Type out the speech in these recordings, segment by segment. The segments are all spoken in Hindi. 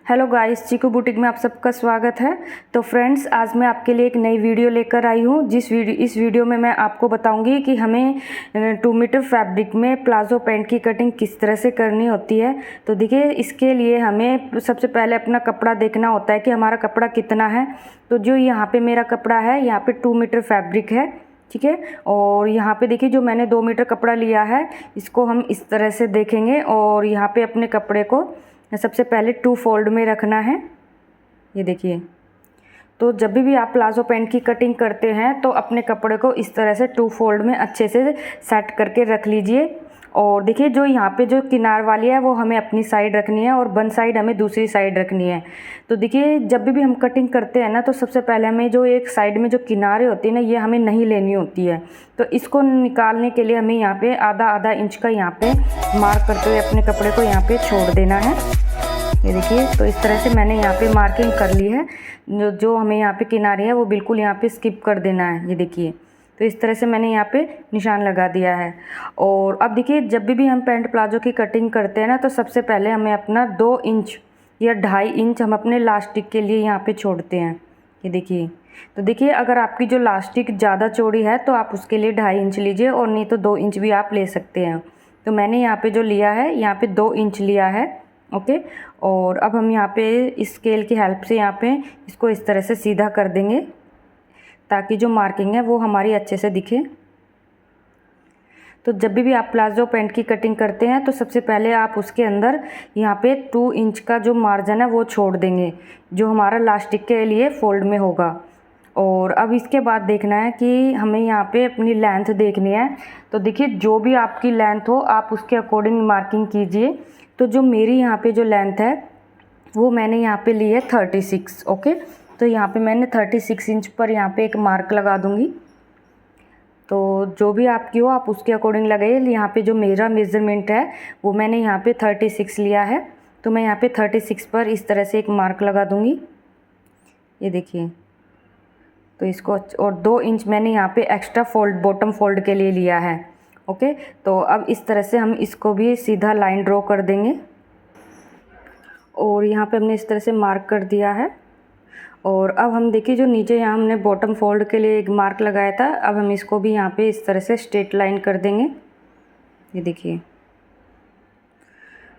हेलो गाइस, चीकू बुटीक में आप सबका स्वागत है। तो फ्रेंड्स, आज मैं आपके लिए एक नई वीडियो लेकर आई हूँ। इस वीडियो में मैं आपको बताऊंगी कि हमें 2 मीटर फैब्रिक में प्लाजो पैंट की कटिंग किस तरह से करनी होती है। तो देखिए, इसके लिए हमें सबसे पहले अपना कपड़ा देखना होता है कि हमारा कपड़ा कितना है। तो जो यहाँ पे मेरा कपड़ा है, यहाँ पे 2 मीटर फैब्रिक है, ठीक है। और यहाँ पे देखिए, जो मैंने 2 मीटर कपड़ा लिया है, इसको हम इस तरह से देखेंगे। और यहाँ पे अपने कपड़े को सबसे पहले 2 फोल्ड में रखना है। ये देखिए, तो जब भी आप प्लाजो पैंट की कटिंग करते हैं तो अपने कपड़े को इस तरह से 2 फोल्ड में अच्छे से सेट करके रख लीजिए। और देखिए, जो यहाँ पे जो किनार वाली है वो हमें अपनी साइड रखनी है और बन साइड हमें दूसरी साइड रखनी है। तो देखिए, जब भी हम कटिंग करते हैं ना, तो सबसे पहले हमें जो एक साइड में जो किनारे होती है ना, ये हमें नहीं लेनी होती है। तो इसको निकालने के लिए हमें यहाँ पे आधा इंच का यहाँ पे मार्क करते हुए अपने कपड़े को यहाँ पे छोड़ देना है। ये देखिए, तो इस तरह से मैंने यहाँ पे मार्किंग कर ली है। जो हमें यहाँ पे किनारे है वो बिल्कुल यहाँ पे स्किप कर देना है। ये देखिए, तो इस तरह से मैंने यहाँ पे निशान लगा दिया है। और अब देखिए, जब भी हम पैंट प्लाजो की कटिंग करते हैं ना, तो सबसे पहले हमें अपना 2 इंच या 2.5 इंच हम अपने लास्टिक के लिए यहाँ पे छोड़ते हैं। ये देखिए, तो देखिए, अगर आपकी जो लास्टिक ज़्यादा चौड़ी है तो आप उसके लिए 2.5 इंच लीजिए, और नहीं तो 2 इंच भी आप ले सकते हैं। तो मैंने यहाँ पे जो लिया है, यहाँ पे 2 इंच लिया है। ओके। और अब हम यहाँ पे स्केल की हेल्प से यहाँ पे इसको इस तरह से सीधा कर देंगे, ताकि जो मार्किंग है वो हमारी अच्छे से दिखे। तो जब भी आप प्लाजो पैंट की कटिंग करते हैं तो सबसे पहले आप उसके अंदर यहाँ पे 2 इंच का जो मार्जिन है वो छोड़ देंगे, जो हमारा लास्टिक के लिए फोल्ड में होगा। और अब इसके बाद देखना है कि हमें यहाँ पे अपनी लेंथ देखनी है। तो देखिए, जो भी आपकी लेंथ हो आप उसके अकॉर्डिंग मार्किंग कीजिए। तो जो मेरी यहाँ पे जो लेंथ है वो मैंने यहाँ पे ली है 36। ओके। तो यहाँ पे मैंने 36 इंच पर यहाँ पे एक मार्क लगा दूँगी। तो जो भी आपकी हो आप उसके अकॉर्डिंग लगाइए। यहाँ पे जो मेरा मेज़रमेंट है वो मैंने यहाँ पे 36 लिया है। तो मैं यहाँ पे 36 पर इस तरह से एक मार्क लगा दूँगी। ये देखिए, तो इसको और 2 इंच मैंने यहाँ पे एक्स्ट्रा फोल्ड बॉटम फोल्ड के लिए लिया है। ओके। तो अब इस तरह से हम इसको भी सीधा लाइन ड्रॉ कर देंगे। और यहाँ पे हमने इस तरह से मार्क कर दिया है। और अब हम देखिए, जो नीचे यहाँ हमने बॉटम फोल्ड के लिए एक मार्क लगाया था, अब हम इसको भी यहाँ पे इस तरह से स्ट्रेट लाइन कर देंगे। ये देखिए,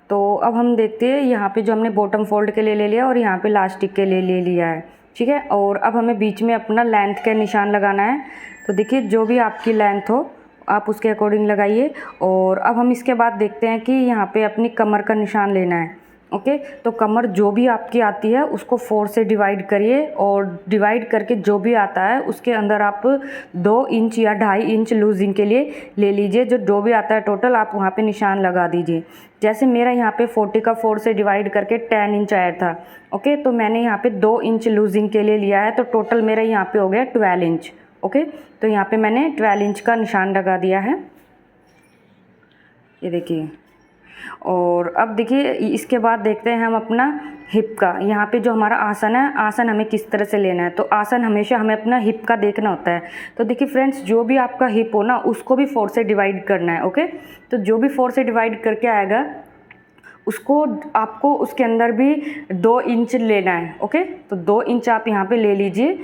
तो अब हम देखते हैं, यहाँ पे जो हमने बॉटम फोल्ड के लिए ले लिया और यहाँ पे लास्टिक के लिए ले लिया है, ठीक है। और अब हमें बीच में अपना लेंथ का निशान लगाना है। तो देखिए, जो भी आपकी लेंथ हो आप उसके अकॉर्डिंग लगाइए। और अब हम इसके बाद देखते हैं कि यहाँ पे अपनी कमर का निशान लेना है। ओके। तो कमर जो भी आपकी आती है उसको 4 से डिवाइड करिए, और डिवाइड करके जो भी आता है उसके अंदर आप 2 इंच या 2.5 इंच लूजिंग के लिए ले लीजिए। जो भी आता है टोटल आप वहाँ पे निशान लगा दीजिए। जैसे मेरा यहाँ पे 40 का 4 से डिवाइड करके 10 इंच आया था। ओके। तो मैंने यहाँ पे 2 इंच लूजिंग के लिए लिया है, तो टोटल मेरा यहाँ पे हो गया 12 इंच। ओके। तो यहाँ पे मैंने 12 इंच का निशान लगा दिया है। ये देखिए, और अब देखिए, इसके बाद देखते हैं हम अपना हिप का। यहाँ पे जो हमारा आसन है, आसन हमें किस तरह से लेना है। तो आसन हमेशा हमें अपना हिप का देखना होता है। तो देखिए फ्रेंड्स, जो भी आपका हिप हो ना, उसको भी 4 से डिवाइड करना है। ओके। तो जो भी 4 से डिवाइड करके आएगा उसको आपको उसके अंदर भी 2 इंच लेना है। ओके। तो 2 इंच आप यहाँ पे ले लीजिए।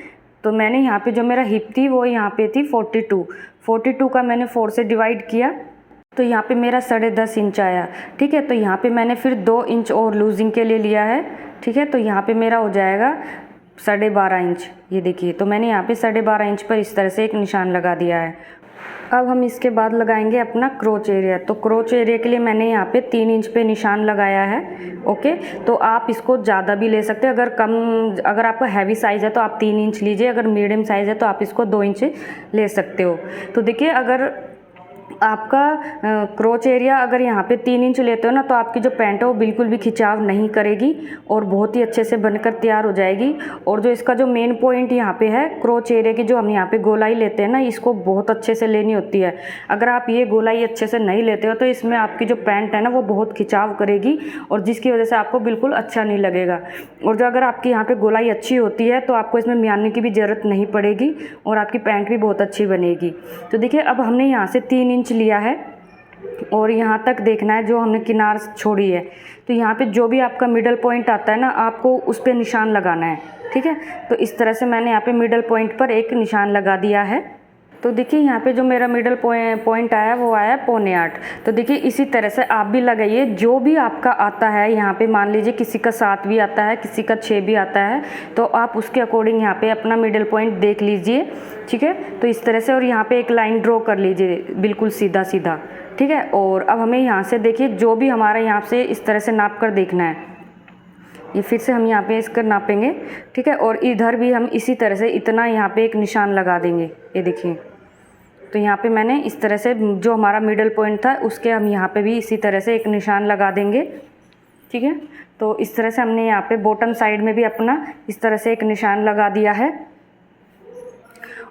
तो मैंने यहाँ पे जो मेरा हिप थी वो यहाँ पे थी 42 का मैंने 4 से डिवाइड किया, तो यहाँ पे मेरा 10.5 इंच आया। ठीक है। तो यहाँ पे मैंने फिर 2 इंच और लूजिंग के लिए लिया है। ठीक है। तो यहाँ पे मेरा हो जाएगा 12.5 इंच। ये देखिए, तो मैंने यहाँ पे 12.5 इंच पर इस तरह से एक निशान लगा दिया है। अब हम इसके बाद लगाएंगे अपना क्रोच एरिया। तो क्रोच एरिया के लिए मैंने यहाँ पे 3 इंच पे निशान लगाया है। ओके। तो आप इसको ज़्यादा भी ले सकते हैं। अगर आपका हैवी साइज़ है तो आप 3 इंच लीजिए, अगर मीडियम साइज़ है तो आप इसको 2 इंच ले सकते हो। तो देखिए, अगर आपका क्रोच एरिया अगर यहाँ पे 3 इंच लेते हो ना, तो आपकी जो पैंट है वो बिल्कुल भी खिंचाव नहीं करेगी और बहुत ही अच्छे से बनकर तैयार हो जाएगी। और जो इसका जो मेन पॉइंट यहाँ पे है, क्रोच एरिया की जो हम यहाँ पे गोलाई लेते हैं ना, इसको बहुत अच्छे से लेनी होती है। अगर आप ये गोलाई अच्छे से नहीं लेते हो तो इसमें आपकी जो पैंट है ना वो बहुत खिंचाव करेगी, और जिसकी वजह से आपको बिल्कुल अच्छा नहीं लगेगा। और जो अगर आपकी यहाँ पर गोलाई अच्छी होती है तो आपको इसमें मियाने की भी ज़रूरत नहीं पड़ेगी और आपकी पैंट भी बहुत अच्छी बनेगी। तो देखिए, अब हमने यहाँ से 3 इंच लिया है। और यहाँ तक देखना है जो हमने किनार छोड़ी है। तो यहाँ पे जो भी आपका मिडल पॉइंट आता है ना, आपको उस पर निशान लगाना है, ठीक है। तो इस तरह से मैंने यहाँ पे मिडल पॉइंट पर एक निशान लगा दिया है। तो देखिए यहाँ पे जो मेरा मिडल पॉइंट आया वो आया 7.25। तो देखिए इसी तरह से आप भी लगाइए, जो भी आपका आता है। यहाँ पे मान लीजिए किसी का 7 भी आता है, किसी का 6 भी आता है, तो आप उसके अकॉर्डिंग यहाँ पे अपना मिडल पॉइंट देख लीजिए, ठीक है। तो इस तरह से, और यहाँ पे एक लाइन ड्रॉ कर लीजिए बिल्कुल सीधा सीधा, ठीक है। और अब हमें यहाँ से देखिए जो भी हमारा यहाँ से इस तरह से नाप कर देखना है, ये फिर से हम यहाँ पे इसका नापेंगे, ठीक है। और इधर भी हम इसी तरह से इतना यहाँ पे एक निशान लगा देंगे, ये देखिए। तो यहाँ पे मैंने इस तरह से जो हमारा मिडल पॉइंट था उसके हम यहाँ पे भी इसी तरह से एक निशान लगा देंगे, ठीक है। तो इस तरह से हमने यहाँ पे बॉटम साइड में भी अपना इस तरह से एक निशान लगा दिया है।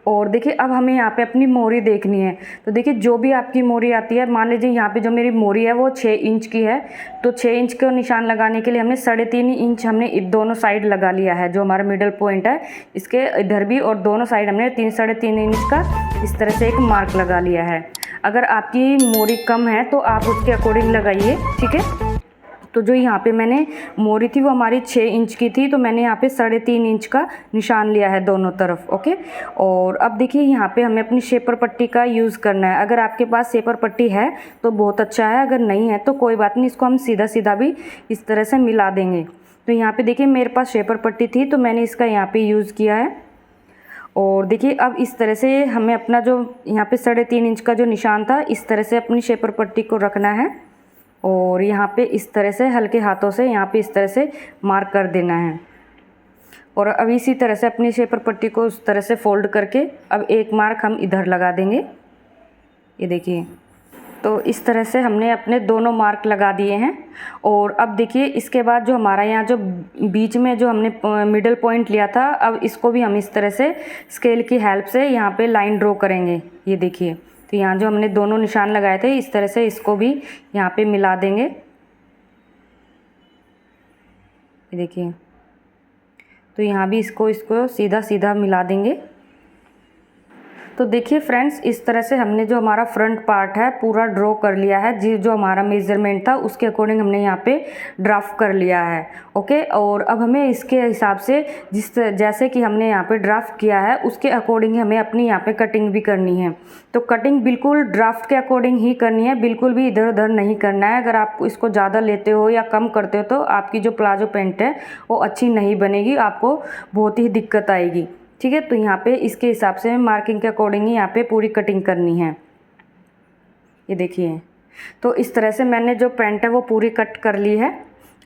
और देखिए अब हमें यहाँ पे अपनी मोरी देखनी है। तो देखिए जो भी आपकी मोरी आती है, मान लीजिए यहाँ पे जो मेरी मोरी है वो 6 इंच की है, तो 6 इंच का निशान लगाने के लिए हमने 3.5 इंच हमने दोनों साइड लगा लिया है। जो हमारा मिडल पॉइंट है इसके इधर भी और दोनों साइड हमने 3-3.5 इंच का इस तरह से एक मार्क लगा लिया है। अगर आपकी मोरी कम है तो आप उसके अकॉर्डिंग लगाइए, ठीक है। तो जो यहाँ पे मैंने मोरी थी वो हमारी 6 इंच की थी, तो मैंने यहाँ पे 3.5 इंच का निशान लिया है दोनों तरफ, ओके। और अब देखिए यहाँ पे हमें अपनी शेपर पट्टी का यूज़ करना है। अगर आपके पास शेपर पट्टी है तो बहुत अच्छा है, अगर नहीं है तो कोई बात नहीं, इसको हम सीधा सीधा भी इस तरह से मिला देंगे। तो यहाँ पे देखिए मेरे पास शेपर पट्टी थी तो मैंने इसका यहाँ पे यूज़ किया है। और देखिए अब इस तरह से हमें अपना जो यहाँ पे 3.5 इंच का जो निशान था इस तरह से अपनी शेपर पट्टी को रखना है। और यहाँ पे इस तरह से हल्के हाथों से यहाँ पे इस तरह से मार्क कर देना है। और अब इसी तरह से अपनी शेपर पट्टी को उस तरह से फोल्ड करके अब एक मार्क हम इधर लगा देंगे, ये देखिए। तो इस तरह से हमने अपने दोनों मार्क लगा दिए हैं। और अब देखिए इसके बाद जो हमारा यहाँ जो बीच में जो हमने मिडल पॉइंट लिया था, अब इसको भी हम इस तरह से स्केल की हेल्प से यहाँ पे लाइन ड्रॉ करेंगे, ये देखिए। तो यहाँ जो हमने दोनों निशान लगाए थे इस तरह से इसको भी यहाँ पे मिला देंगे, ये देखिए। तो यहाँ भी इसको सीधा सीधा मिला देंगे। तो देखिए फ्रेंड्स इस तरह से हमने जो हमारा फ्रंट पार्ट है पूरा ड्रॉ कर लिया है। जो हमारा मेजरमेंट था उसके अकॉर्डिंग हमने यहाँ पे ड्राफ्ट कर लिया है, ओके। और अब हमें इसके हिसाब से जैसे कि हमने यहाँ पे ड्राफ्ट किया है उसके अकॉर्डिंग हमें अपनी यहाँ पे कटिंग भी करनी है। तो कटिंग बिल्कुल ड्राफ्ट के अकॉर्डिंग ही करनी है, बिल्कुल भी इधर उधर नहीं करना है। अगर आप इसको ज़्यादा लेते हो या कम करते हो तो आपकी जो प्लाजो पैंट है वो अच्छी नहीं बनेगी, आपको बहुत ही दिक्कत आएगी, ठीक है। तो यहाँ पे इसके हिसाब से मार्किंग के अकॉर्डिंग ही यहाँ पे पूरी कटिंग करनी है, ये देखिए। तो इस तरह से मैंने जो पैंट है वो पूरी कट कर ली है।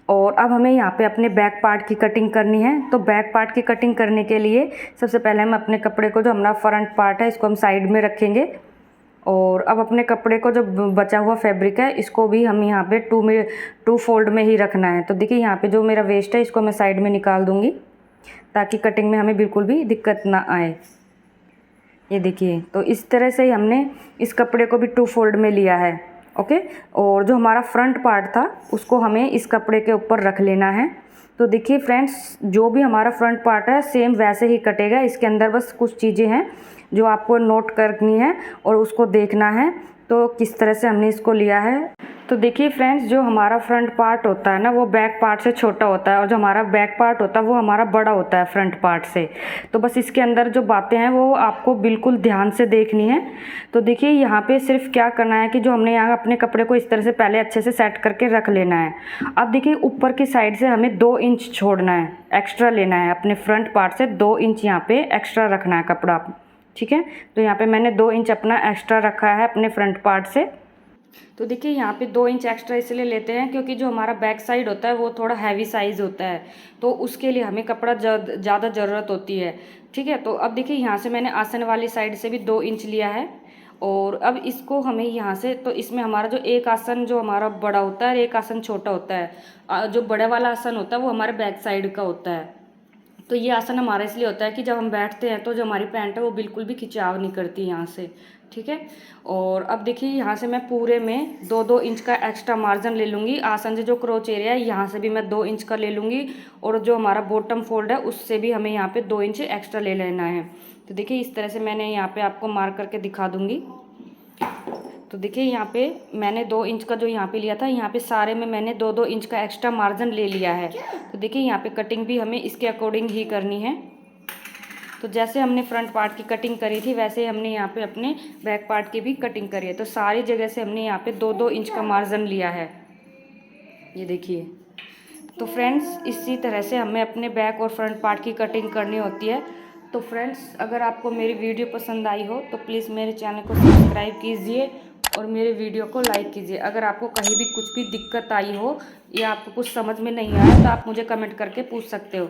और अब हमें यहाँ पे अपने बैक पार्ट की कटिंग करनी है। तो बैक पार्ट की कटिंग करने के लिए सबसे पहले हम अपने कपड़े को, जो हमारा फ्रंट पार्ट है इसको हम साइड में रखेंगे। और अब अपने कपड़े को जो बचा हुआ फैब्रिक है इसको भी हम यहाँ पे टू फोल्ड में ही रखना है। तो देखिए यहाँ पे जो मेरा वेस्ट है इसको मैं साइड में निकाल दूँगी ताकि कटिंग में हमें बिल्कुल भी दिक्कत ना आए, ये देखिए। तो इस तरह से ही हमने इस कपड़े को भी 2 फोल्ड में लिया है, ओके। और जो हमारा फ्रंट पार्ट था उसको हमें इस कपड़े के ऊपर रख लेना है। तो देखिए फ्रेंड्स जो भी हमारा फ्रंट पार्ट है सेम वैसे ही कटेगा, इसके अंदर बस कुछ चीज़ें हैं जो आपको नोट करनी है और उसको देखना है तो किस तरह से हमने इसको लिया है। तो देखिए फ्रेंड्स जो हमारा फ्रंट पार्ट होता है ना वो बैक पार्ट से छोटा होता है और जो हमारा बैक पार्ट होता है वो हमारा बड़ा होता है फ्रंट पार्ट से। तो बस इसके अंदर जो बातें हैं वो आपको बिल्कुल ध्यान से देखनी है। तो देखिए यहाँ पे सिर्फ क्या करना है कि जो हमने यहाँ अपने कपड़े को इस तरह से पहले अच्छे से सेट करके रख लेना है। अब देखिए ऊपर की साइड से हमें 2 इंच छोड़ना है, एक्स्ट्रा लेना है। अपने फ्रंट पार्ट से 2 इंच यहाँ पे एक्स्ट्रा रखना है कपड़ा, ठीक है। तो यहाँ पे मैंने 2 इंच अपना एक्स्ट्रा रखा है अपने फ्रंट पार्ट से। तो देखिए यहाँ पे 2 इंच एक्स्ट्रा इसलिए लेते हैं क्योंकि जो हमारा बैक साइड होता है वो थोड़ा हैवी साइज़ होता है, तो उसके लिए हमें कपड़ा ज़्यादा ज़रूरत होती है, ठीक है। तो अब देखिए यहाँ से मैंने आसन वाली साइड से भी 2 इंच लिया है। और अब इसको हमें यहाँ से, तो इसमें हमारा जो एक आसन जो हमारा बड़ा होता है, एक आसन छोटा होता है। जो बड़े वाला आसन होता है वो हमारे बैक साइड का होता है। तो ये आसन हमारा इसलिए होता है कि जब हम बैठते हैं तो जो हमारी पैंट है वो बिल्कुल भी खिंचाव नहीं करती यहाँ से, ठीक है। और अब देखिए यहाँ से मैं पूरे में 2-2 इंच का एक्स्ट्रा मार्जिन ले लूँगी। आसन से जो क्रोच एरिया है यहाँ से भी मैं 2 इंच का ले लूँगी और जो हमारा बॉटम फोल्ड है उससे भी हमें यहाँ पे 2 इंच एक्स्ट्रा ले लेना है। तो देखिए इस तरह से मैंने यहाँ पे आपको मार्क करके दिखा दूँगी। तो देखिए यहाँ पे मैंने 2 इंच का जो यहाँ पे लिया था, यहाँ पे सारे में मैंने 2-2 इंच का एक्स्ट्रा मार्जिन ले लिया है। तो देखिए यहाँ पे कटिंग भी हमें इसके अकॉर्डिंग ही करनी है। तो जैसे हमने फ्रंट पार्ट की कटिंग करी थी वैसे ही हमने यहाँ पे अपने बैक पार्ट की भी कटिंग करी है। तो सारी जगह से हमने यहाँ पे 2-2 इंच का मार्जिन लिया है, ये देखिए। तो फ्रेंड्स इसी तरह से हमें अपने बैक और फ्रंट पार्ट की कटिंग करनी होती है। तो फ्रेंड्स अगर आपको मेरी वीडियो पसंद आई हो तो प्लीज़ मेरे चैनल को सब्सक्राइब कीजिए और मेरे वीडियो को लाइक कीजिए। अगर आपको कहीं भी कुछ भी दिक्कत आई हो या आपको कुछ समझ में नहीं आया तो आप मुझे कमेंट करके पूछ सकते हो।